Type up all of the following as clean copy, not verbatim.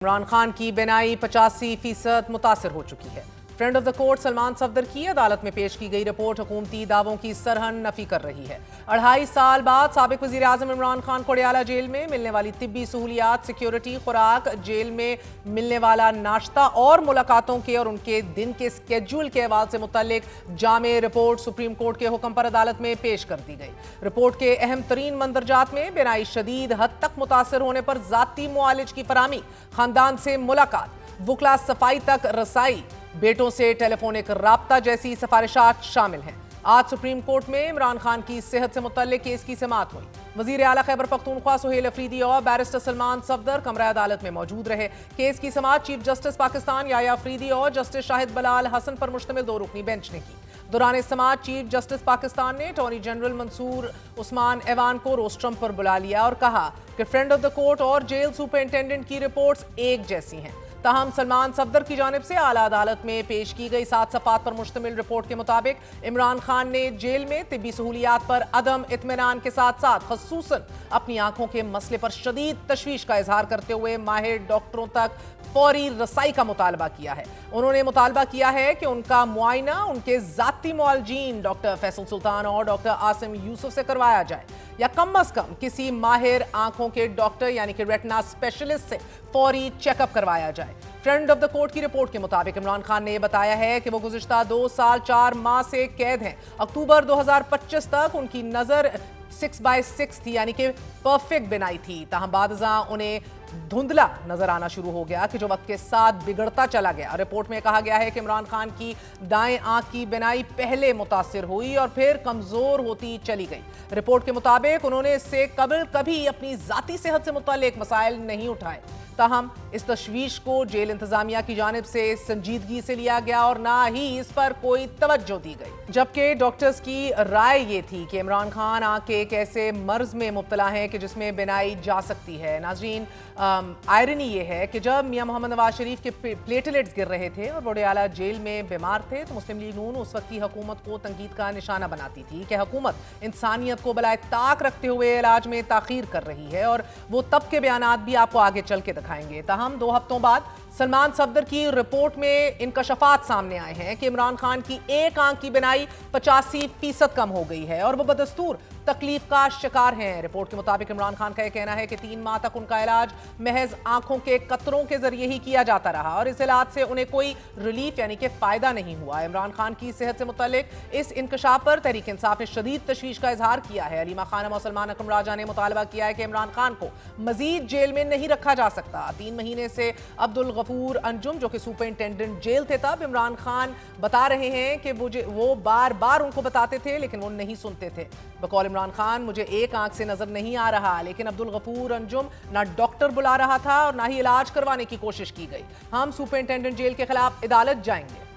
इमरान खान की बिनाई 85% मुतासिर हो चुकी है। Friend of the court Salman Safdar की अदालत में पेश की गई रिपोर्ट हुकूमती दावों की सरहन नफी कर रही है। 2.5 साल बाद साबिक वजीर आजम इमरान खान को अडयाला जेल में मिलने वाली तिब्बी सहूलियात, सिक्योरिटी, खुराक, जेल में मिलने वाला नाश्ता और मुलाकातों के और उनके दिन के स्केड्यूल के हवाले से मुतल्लिक जामे रिपोर्ट सुप्रीम कोर्ट के हुक्म पर अदालत में पेश कर दी गई। रिपोर्ट के अहम तरीन मंदरजात में बिनाई शदीद हद तक मुतासर होने पर जाती मुआलिज की फरामी, खानदान से मुलाकात, वुकला सफाई तक रसाई, बेटों से टेलीफोनिक राब्ता जैसी सिफारिशात शामिल हैं। आज सुप्रीम कोर्ट में इमरान खान की सेहत से मुतल्लिक केस की समाअत हुई। वजीर आला खैबर पख्तूनख्वा सुहेल अफरीदी और बैरिस्टर सलमान सफदर कमरा अदालत में मौजूद रहे। केस की समाअत चीफ जस्टिस पाकिस्तान याया अफरीदी और जस्टिस शाहिद बलाल हसन पर मुश्तमिल 2 रुकनी बेंच ने की। दौरान समाअत चीफ जस्टिस पाकिस्तान ने अटॉर्नी जनरल मंसूर उस्मान ऐवान को रोस्ट्रम पर बुला लिया और कहा कि फ्रेंड ऑफ द कोर्ट और जेल सुपरिंटेंडेंट की रिपोर्ट्स एक जैसी हैं। ताहम सलमान सफदर की जानिब से आला अदालत में पेश की गई 7 सफ़ात पर मुश्तमिल रिपोर्ट के मुताबिक इमरान खान ने जेल में तिब्बी सहूलियात पर अदम इत्मीनान के साथ साथ खसूसन अपनी आंखों के मसले पर शदीद तशवीश का इजहार करते हुए माहिर डॉक्टरों तक फौरी रसाई का मुतालबा किया है। उन्होंने मुतालबा किया है कि उनका मुआयना उनके जाती मुआलजीन डॉक्टर फैसल सुल्तान और डॉक्टर आसिम यूसुफ से करवाया जाए या कम अज कम किसी माहिर आंखों के डॉक्टर यानी कि रेटिना स्पेशलिस्ट से फौरी चेकअप करवाया जाए। फ्रेंड ऑफ द कोर्ट की रिपोर्ट के मुताबिक इमरान खान ने बताया है कि वो गुज़िश्ता 2 साल 4 माह से कैद हैं। अक्टूबर 2025 तक उनकी नजर 6/6 थी यानी कि परफेक्ट बिनाई थी। ताहम बादज़ा उन्हें धुंधला नजर आना शुरू हो गया कि जो वक्त के साथ बिगड़ता चला गया। रिपोर्ट में कहा गया है कि इमरान खान की दाएं आंख की बिनाई पहले मुतासिर हुई और फिर कमजोर होती चली गई। रिपोर्ट के मुताबिक उन्होंने इससे कबल कभी अपनी जाती सेहत से मुताल्लिक मसाइल नहीं उठाए। ताहम इस तशवीश को जेल इंतजामिया की जानिब से संजीदगी से लिया गया और ना ही इस पर कोई तवज्जो दी गई। जबकि डॉक्टर्स की राय ये थी कि इमरान खान आंख के एक ऐसे मर्ज में मुब्तला हैं कि जिसमें बिनाई जा सकती है। नाजरीन, आयरनी ये है कि जब मियां मोहम्मद नवाज शरीफ के प्लेटलेट्स गिर रहे थे और अडयाला जेल में बीमार थे तो मुस्लिम लीग नून उस वक्त की हुकूमत को तंकीद का निशाना बनाती थी कि हुकूमत इंसानियत को बलाए ताक रखते हुए इलाज में ताखीर कर रही है और वो तब के बयानात भी आपको आगे चल के दिखाएंगे। ताहम 2 हफ्तों बाद सलमान सफदर की रिपोर्ट में इंकशाफात सामने आए हैं कि इमरान खान की एक आंख की बिनाई 85% कम हो गई है और वो बदस्तूर तकलीफ का शिकार हैं। रिपोर्ट के मुताबिक इमरान खान का यह कहना है कि 3 माह तक उनका इलाज महज आंखों के कतरों के जरिए ही किया जाता रहा और इस इलाज से उन्हें कोई रिलीफ यानी कि फायदा नहीं हुआ। इमरान खान की सेहत से मुतालिक इस इंकशाफ पर तहरीक इंसाफ ने शदीद तशवीश का इजहार किया है। अलीमा खानम और सलमान अकरम राजा ने मुतालबा किया है कि इमरान खान को मजीद जेल में नहीं रखा जा सकता। 3 महीने से अब्दुल गफूर अंजुम जो कि सुपरिंटेंडेंट जेल थे तब इमरान खान बता रहे हैं कि वो बार बार उनको बताते थे लेकिन वो नहीं सुनते थे। बकौल इमरान खान, मुझे एक आंख से नजर नहीं आ रहा, लेकिन अब्दुल गफूर अंजुम ना डॉक्टर बुला रहा था और ना ही इलाज करवाने की कोशिश की गई। हम सुपरिंटेंडेंट जेल के खिलाफ अदालत जाएंगे।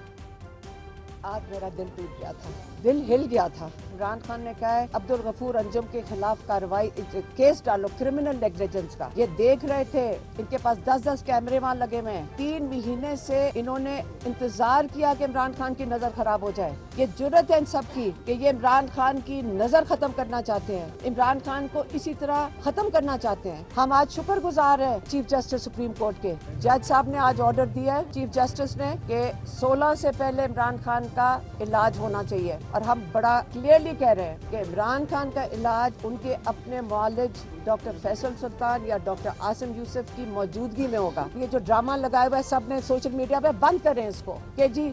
आज मेरा दिल टूट गया था, दिल हिल गया था। इमरान खान ने कहा है अब्दुल गफूर अंजुम के खिलाफ कार्रवाई, केस डालो क्रिमिनल नेग्लिजेंस का। ये देख रहे थे, इनके पास 10-10 कैमरे वहाँ लगे हुए हैं। 3 महीने से इन्होंने इंतजार किया कि इमरान खान की नजर खराब हो जाए। ये जुर्रत है इन सब की कि ये इमरान खान की नजर खत्म करना चाहते हैं, इमरान खान को इसी तरह खत्म करना चाहते हैं। हम आज शुक्रगुजार हैं चीफ जस्टिस सुप्रीम कोर्ट के। जज साहब ने आज ऑर्डर दिया है चीफ जस्टिस ने कि 16 से पहले इमरान खान का इलाज होना चाहिए और हम बड़ा क्लियरली कह रहे हैं कि इमरान खान का इलाज उनके अपने मुआलिज डॉक्टर फैसल सुल्तान या डॉक्टर आसिम यूसुफ की मौजूदगी में होगा। ये जो ड्रामा लगाया हुआ है सब ने सोशल मीडिया पे, बंद करें इसको कि जी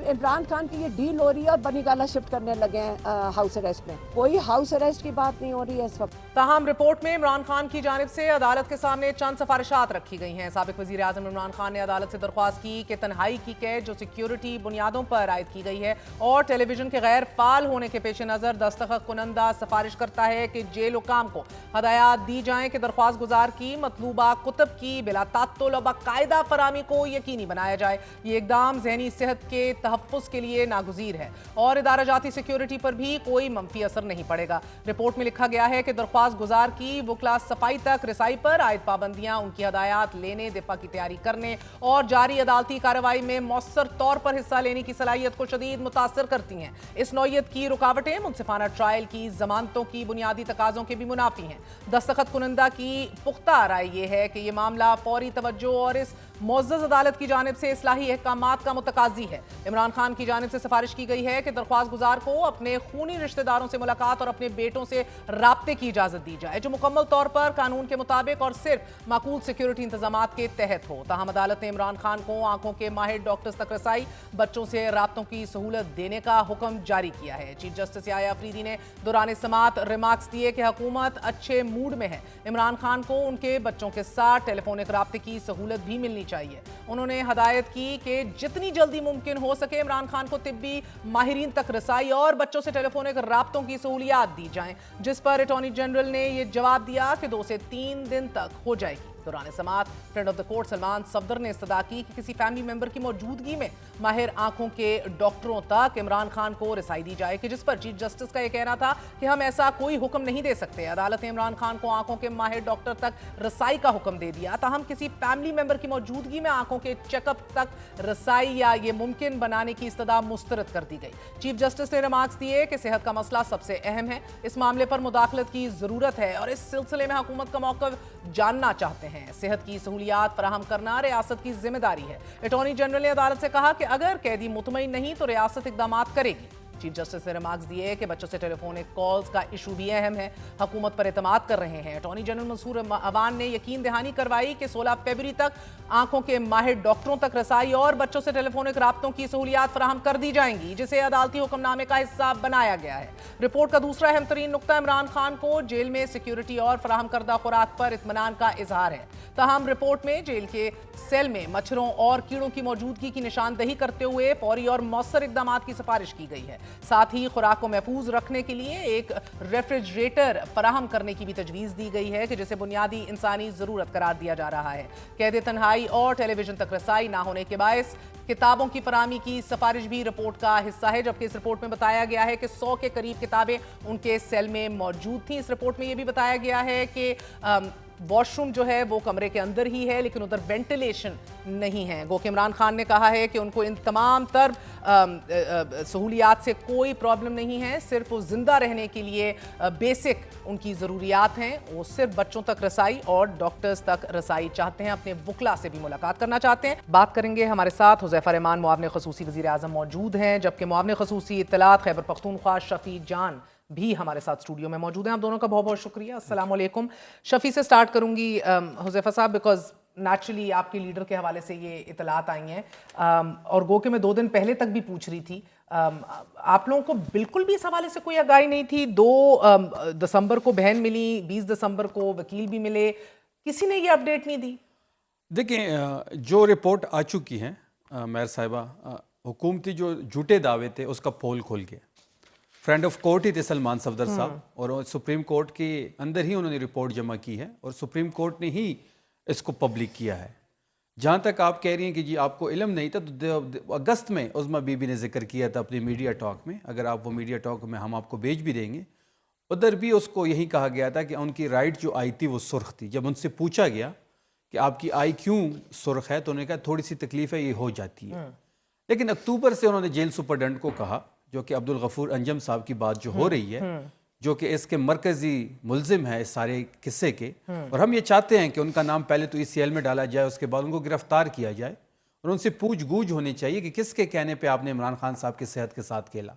इमरान खान की ये डील हो रही है और बनीगाला शिफ्ट करने लगे हैं हाउस अरेस्ट में। कोई हाउस अरेस्ट की बात नहीं हो रही है इस वक्त। ताहम रिपोर्ट में इमरान खान की जानिब से अदालत के सामने चंद सिफारिशात रखी गई हैं। साबिक वजीर आजम इमरान खान ने अदालत से दरख्वास्त की कि तन्हाई की कैद जो सिक्योरिटी बुनियादों पर आयद की गई है और टेलीविजन के गैर फाल होने के पेश नजर दस्तखत कुनंदा सिफारिश करता है कि जेल हुकाम को हदायत दी जाएं कि दरख्वास्त गुजार की मतलूबा कुतब की बिला तात्तुल बाकायदा फरामी को यकीनी बनाया जाए। ये इकदाम जहनी सेहत के तहफ़्फ़ुज़ के लिए नागुज़ीर है और इदारा जाती सिक्योरिटी पर भी कोई मंफी असर नहीं पड़ेगा। रिपोर्ट में लिखा गया है कि दरख्वास्त गुजार की वुकला सफाई तक रसाई पर आयद पाबंदियां उनकी हदायत लेने, दिफा की तैयारी करने और जारी अदालती कार्रवाई में मौसर तौर पर हिस्सा लेने की सलाहियत को शदीद मुतासर करती हैं। इस नौयत की रुकावटें मुनसिफाना ट्रायल की जमानतों की बुनियादी तकाज़ों के भी मुनाफी हैं। दस्तखत कुनंदा की पुख्ता राय ये है कि ये मामला फौरी तवज्जो और इस मुअज़्ज़ज़ अदालत की जानिब से इस्लाही अहकामात का मुतकाज़ी है। इमरान खान की जानिब से सिफारिश की गई है कि दरख्वास्त गुजार को अपने खूनी रिश्तेदारों से मुलाकात और अपने बेटों से राब्ते की इजाज़त दी जाए, जो मुकम्मल तौर पर कानून के मुताबिक और सिर्फ माकूल सिक्योरिटी इंतजामात के तहत हो। ताहम अदालत ने इमरान खान को आंखों के माहिर डॉक्टर्स तक रसाई, बच्चों से राब्तों की सहूलत देने का हुक्म जारी किया है। चीफ जस्टिस याया अफरीदी ने दौरान समात रिमार्क्स दिए कि हुकूमत अच्छे मूड में है। इमरान खान को उनके बच्चों के साथ टेलीफोनिक राब्ते की सहूलत भी मिलनी चाहिए। उन्होंने हदायत की कि जितनी जल्दी मुमकिन हो सके इमरान खान को तिब्बी माहिरीन तक रसाई और बच्चों से टेलीफोनिक राब्तों की सहूलियात दी जाएं, जिस पर अटॉर्नी जनरल ने यह जवाब दिया कि 2 से 3 दिन तक हो जाएगी। दौरान समात friend of the court Salman Safdar ने इस्तदा की कि किसी फैमिली मेंबर की मौजूदगी में माहिर आंखों के डॉक्टरों तक इमरान खान को रसाई दी जाए, कि जिस पर चीफ जस्टिस का यह कहना था कि हम ऐसा कोई हुक्म नहीं दे सकते। अदालत ने इमरान खान को आंखों के माहिर डॉक्टर तक रसाई का हुक्म दे दिया, ताहम किसी फैमिली मेंबर की मौजूदगी में आंखों के चेकअप तक रसाई या ये मुमकिन बनाने की इस्तदा मुस्तरद कर दी गई। चीफ जस्टिस ने रिमार्क्स दिए कि सेहत का मसला सबसे अहम है, इस मामले पर मुदाखलत की जरूरत है और इस सिलसिले में हुकूमत का मौक़िफ़ जानना चाहते हैं। सेहत की सहूलियात फराहम करना रियासत की जिम्मेदारी है। अटॉर्नी जनरल ने अदालत से कहा कि अगर कैदी मुतमईन नहीं तो रियासत इक़दामात करेगी। चीफ जस्टिस ने रिमार्क्स दिए कि बच्चों से टेलीफोनिक कॉल्स का इशू भी अहम है, हुकूमत पर एतमाद कर रहे हैं। अटॉर्नी जनरल मंसूर अवान ने यकीन दहानी करवाई कि 16 फरवरी तक आंखों के माहिर डॉक्टरों तक रसाई और बच्चों से टेलीफोनिक राब्तों की सहूलियात फराहम कर दी जाएंगी, जिसे अदालती हुक्मनामे का हिस्सा बनाया गया है। रिपोर्ट का दूसरा अहम तरीन नुकता इमरान खान को जेल में सिक्योरिटी और फराहम करदा खुराक पर इत्मीनान का इजहार है। ताहम रिपोर्ट में जेल के सेल में मच्छरों और कीड़ों की मौजूदगी की निशानदही करते हुए फौरी और मौसर इक़दामात की सिफारिश की गई है। साथ ही खुराक को महफूज रखने के लिए एक रेफ्रिजरेटर फराहम करने की भी तजवीज़ दी गई है, कि जिसे बुनियादी इंसानी ज़रूरत करार दिया जा रहा है। कैद तन्हाई और टेलीविजन तक रसाई ना होने के बायस किताबों की फराहमी की सिफारिश भी रिपोर्ट का हिस्सा है, जबकि इस रिपोर्ट में बताया गया है कि 100 के करीब किताबें उनके सेल में मौजूद थी। इस रिपोर्ट में यह भी बताया गया है कि वॉशरूम जो है वो कमरे के अंदर ही है, लेकिन उधर वेंटिलेशन नहीं है। गो कि इमरान खान ने कहा है कि उनको इन तमाम तर सहूलियात से कोई प्रॉब्लम नहीं है, सिर्फ वो जिंदा रहने के लिए बेसिक उनकी ज़रूरियात हैं। वो सिर्फ बच्चों तक रसाई और डॉक्टर्स तक रसाई चाहते हैं, अपने वकला से भी मुलाकात करना चाहते हैं। बात करेंगे, हमारे साथ हुज़ैफ़ा रहमान मुआविन ख़ुसूसी वज़ीर आज़म मौजूद हैं, जबकि मुआविन ख़ुसूसी इत्तलात खैबर पख्तूनख्वा शफ़ी जान भी हमारे साथ स्टूडियो में मौजूद हैं। आप दोनों का बहुत बहुत शुक्रिया। अस्सलाम वालेकुम। शफ़ी से स्टार्ट करूंगी, हुज़ैफ़ा साहब, बिकॉज नेचुरली आपके लीडर के हवाले से ये इतलात आई हैं और गो के मैं 2 दिन पहले तक भी पूछ रही थी, आप लोगों को बिल्कुल भी इस हवाले से कोई आगाही नहीं थी? 2 दिसंबर को बहन मिली, 20 दिसंबर को वकील भी मिले, किसी ने ये अपडेट नहीं दी? देखें, जो रिपोर्ट आ चुकी है मेयर साहिबा, हुकूमती जो झूठे दावे थे उसका पोल खोल गया। फ्रेंड ऑफ कोर्ट ही थे सलमान सफदर साहब, और सुप्रीम कोर्ट के अंदर ही उन्होंने रिपोर्ट जमा की है और सुप्रीम कोर्ट ने ही इसको पब्लिक किया है। जहाँ तक आप कह रही हैं कि जी आपको इल्म नहीं था, तो अगस्त में उज़्मा बीबी ने जिक्र किया था अपनी मीडिया टॉक में, अगर आप वो मीडिया टॉक में हम आपको भेज भी देंगे, उधर भी उसको यही कहा गया था कि उनकी राइट जो आई थी वो सुर्ख थी। जब उनसे पूछा गया कि आपकी आई क्यों सुर्ख है, तो उन्होंने कहा थोड़ी सी तकलीफ है, ये हो जाती है। लेकिन अक्टूबर से उन्होंने जेल सुपरडेंट को कहा, जो कि अब्दुल गफूर अंजम साहब की बात जो हो रही है, जो कि इसके मरकजी मुलजिम है इस सारे किस्से के, और हम ये चाहते हैं कि उनका नाम पहले तो ECL में डाला जाए, उसके बाद उनको गिरफ्तार किया जाए और उनसे पूछ गूछ होनी चाहिए कि किसके कहने पे आपने इमरान खान साहब की सेहत के साथ खेला।